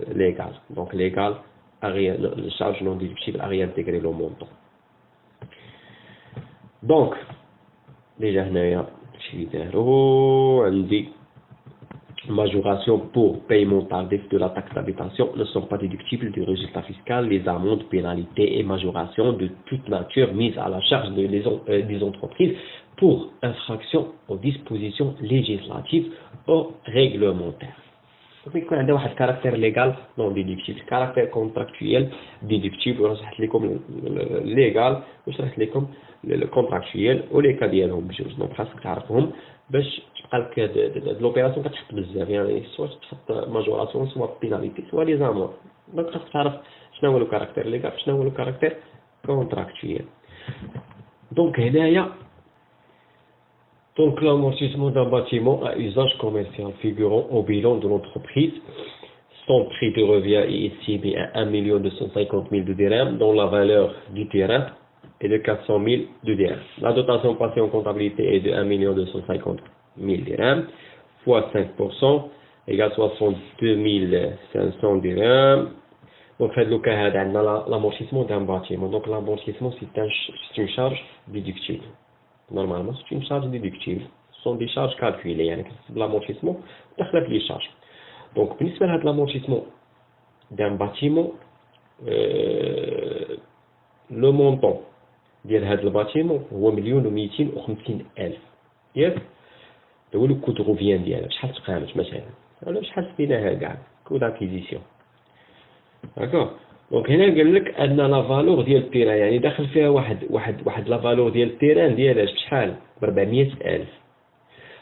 ليغال. دونك ليغال لا شارج نون ديدكتيبل ا ريانتيغري لو مونطون. دونك ديجا هنايا شي دارو عندي majoration pour paiement tardif de la taxe d'habitation ne sont pas déductibles du résultat fiscal. Les amendes, pénalités et majorations de toute nature mises à la charge des entreprises pour infraction aux dispositions législatives ou réglementaires. Donc, il y a un caractère légal non déductible, caractère contractuel déductible. ونشرح لكم légal ونشرح لكم le contractuel ولي cas ديالهم بجوج. دونك خاصك تعرفهم باش تبقى لك هاد لوبيراسيون كتحط بزاف، يعني سواء تحط ماجوراسيون سواء بيناليتي سواء لي زامور. دونك خاصك تعرف شنو هو لو كاركتير ليغال شنو هو لو كاركتير كونتراكتويال. دونك هنايا donc l'amortissement d'un bâtiment à usage commercial figurant au bilan de l'entreprise, son prix de revient est estimé à 1 250 000 de dirhams, dont la valeur du terrain est de 400 000 de dirhams. La dotation passée en comptabilité est de 1 250 000 dirhams, fois 5%, égale 62 500 dirhams. Donc, fait le cas de l'amortissement d'un bâtiment. Donc, l'amortissement, c'est une charge déductible. Normalement, c'est une charge déductible. Ce sont des charges calculées. يعني كتحسب l'amortissement تخلف لي charges. Donc, بالنسبة لهذا l'amortissement d'un bâtiment, le montant ديال هذا الباتيمون هو 1,250,000. ياك؟ هو لو كود روفيان ديالها شحال تقامت مثلا علاش حسبيناها كاع كو داكيزيسيون. داكوغ. دونك هنا قال لك ان لا فالور ديال التيران يعني داخل فيها واحد لا فالور ديال التيران ديالها بشحال ب 400,000.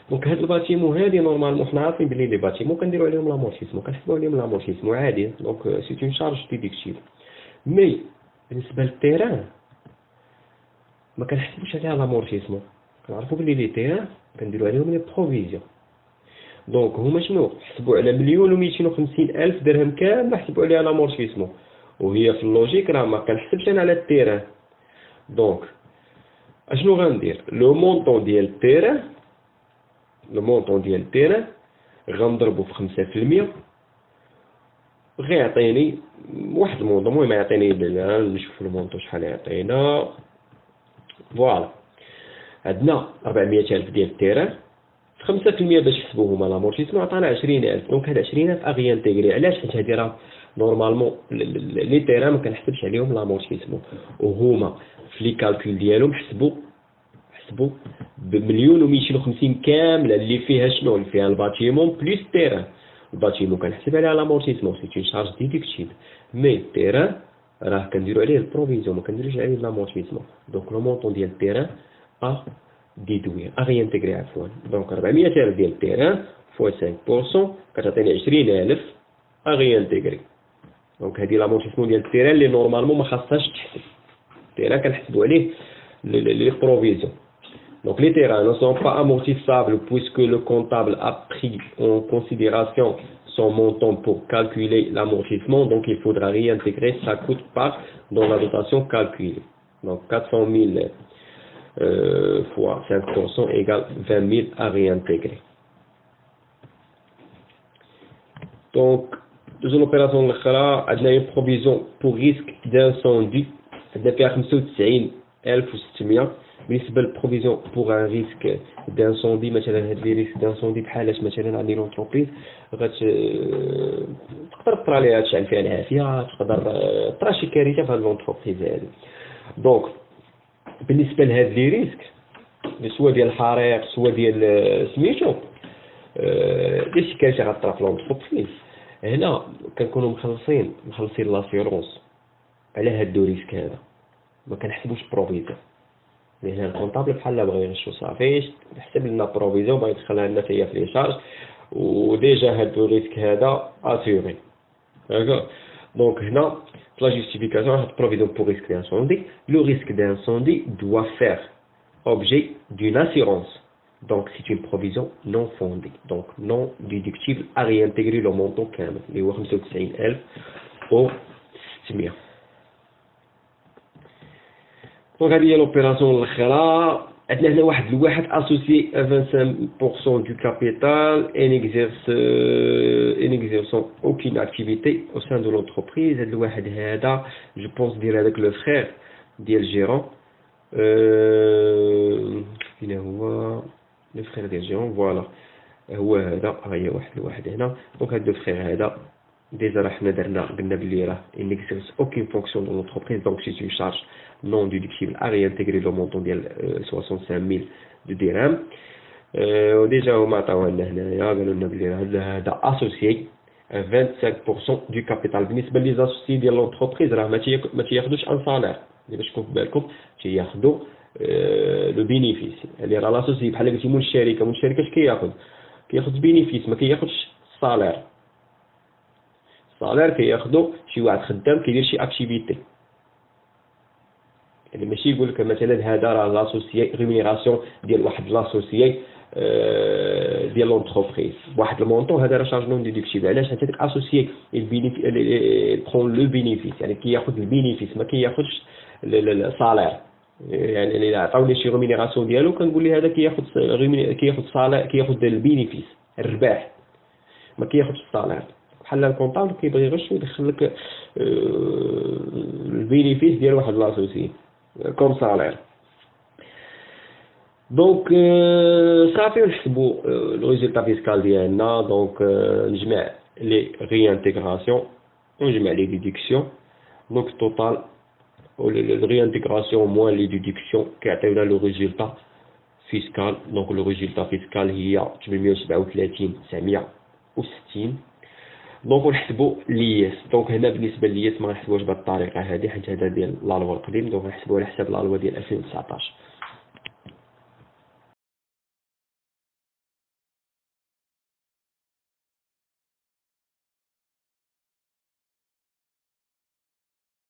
دونك هاد الباتيمون هادي نورمالمون حنا عارفين بلي لي باتيمون كنديرو عليهم لامورتيسمون كنحسبو عليهم لامورتيسمون عادي. دونك سي اون شارج ديديكتيف. مي بالنسبه للتيران ما كنحسبوش عليها لامورتيسمون، كنعرفو بلي لي تيران كنديرو عليهم لي بروفيزيون. دونك هما شنو حسبوا على 1,250,000 درهم كامل حسبوا عليها لامورتيسمون، وهي في اللوجيك راه ما كنحسبش انا على التيران. دونك اشنو غندير؟ لو مونطون ديال التيران غنضربو في 5%، غيعطيني واحد المونطون. المهم يعطيني نشوف المونطون شحال يعطينا. فوالا عندنا 400,000 ديال التيران، 5% باش نحسبوه هما لامورتيسمون عطانا 20,000. دونك هاد 20,000 اغي انتيغري. علاش؟ حيت هادي راه نورمالمون لي تيران ما كنحسبش عليهم لامورتيسمون، وهما في لي كالكول ديالهم حسبوا ب1,250,000 كامله اللي فيها شنو؟ اللي فيها الباتيمون بليس التيران. الباتيمون كنحسب عليها لامورتيسمون سي اون شارج ديدكتيف، مي التيران راه كنديرو عليه البروفيزيون ما كنديروش عليه لامورتيسمون. دونك لو مونطون ديال التيران ديدوي اغي انتيغري عفوا. دونك 400,000 ديال التيران فوا 5% كتعطيني 20,000 اغي انتيغري. دونك هادي لامورتيسمون ديال التيران اللي نورمالمون ما خاصهاش تحسب. التيران كنحسبوا عليه لي بروفيزيون. Donc les terrains ne sont pas amortissables puisque le comptable a pris en considération son montant pour calculer l'amortissement, donc il faudra réintégrer sa coûte-part dans la dotation calculée. Donc 400,000 fois 5% égale 20,000 à réintégrer. Donc, deuxième opération on a une provision pour risque d'incendie, on a 95,600. بالنسبه للبروفيزيون بوغ ان ريسك دانسوندي، مثلا هاد لي ريسك دانسوندي بحالاش مثلا عندي لونتربريز تقدر طرا ليها تشعل فيها العافيه، تقدر طرا شي كارثه في هاد لونتربريز هادي. دونك بالنسبه لهاد لي ريسك سواء ديال الحريق سواء ديال سميتو دي شي كارثه غطرا في لونتربريز، هنا كنكونوا مخلصين لاسيرونس على هاد لو ريسك هذا، ما كنحسبوش بروفيزيون. هنا الكونطابل بحال بغا يغشو صافي يحسب لنا بروفيزيون باغي يدخلها لنا هي في لي شارج، وديجا هاد لو ريسك هذا اسيوري. داكوغ. دونك هنا في لا جوستيفيكاسيون هاد بروفيزيون بور ريسك دانسوندي، لو ريسك دانسوندي doit faire objet d'une assurance. Donc c'est une provision non fondée, donc non déductible à réintégrer le montant كامل اللي هو 95,600. دونك هذه هي لوبيراسيون الاخرى. عندنا هنا واحد الواحد اسوسيي 25% du capital en exerçant aucune activité au sein de l'entreprise. هذا الواحد هذا جو بونس ديال هذاك لو فرير ديال جيرون، فين هو لو فرير ديال جيرون؟ فوالا هو هذا، ها هي واحد الواحد هنا. دونك هذا لو فرير هذا ديجا راه حنا درنا قلنا بلي راه il n'exerce aucune fonction dans l'entreprise, donc c'est une charge non déductible à réintégrer le montant ديال 65,000 de dirham. وديجا هما عطاوها لنا هنايا قالوا لنا بلي هذا اسوسيي 25% du capital. بالنسبه لي زاسوسيي ديال لونتربريز راه ما تياخذوش ان صالير، باش تكون في بالكم تياخذوا لو بينيفيس. يعني راه لاسوسيي بحال قلتي مول الشركه اش كياخذ بينيفيس ما كياخذش صالير. الصالير كياخذوا شي واحد خدام كيدير شي اكتيفيتي، يعني ماشي يقول لك مثلا هذا راه لاسوسيي ريمونيراسيون ديال واحد لاسوسيي ديال لونتربريز واحد المونطون، هذا راه شارج نون ديدكتيف. علاش؟ حيت هذاك اسوسيي برون لو بينيفيس، يعني كياخذ البينيفيس ما كياخذش الصالير. يعني اللي عطاوني شي ريمونيراسيون ديالو كنقول ليه هذا كياخذ صالير، كياخذ البينيفيس الرباح، ما كياخذش الصالير. بحال الكونطابل كيبغي يغش ويدخل لك البينيفيس ديال واحد لاسوسيي كوم صالير. دونك صافي نحسبوا لو ريزولتا فيسكال ديالنا. دونك نجمع لي ريانتيغراسيون ونجمع لي ديدكسيون. دونك التوتال لو ريانتيغراسيون موان لي ديدكسيون كيعطيونا لو ريزولتا فيسكال. دونك لو ريزولتا فيسكال هي 837,900 260. دونك نحسبوا لياس. دونك هنا بالنسبه للياس ما غنحسبوهاش بهذه الطريقه هذه حيت هذا ديال لا لوا القديم، دونك غنحسبوها على حساب لا لوا ديال 2019.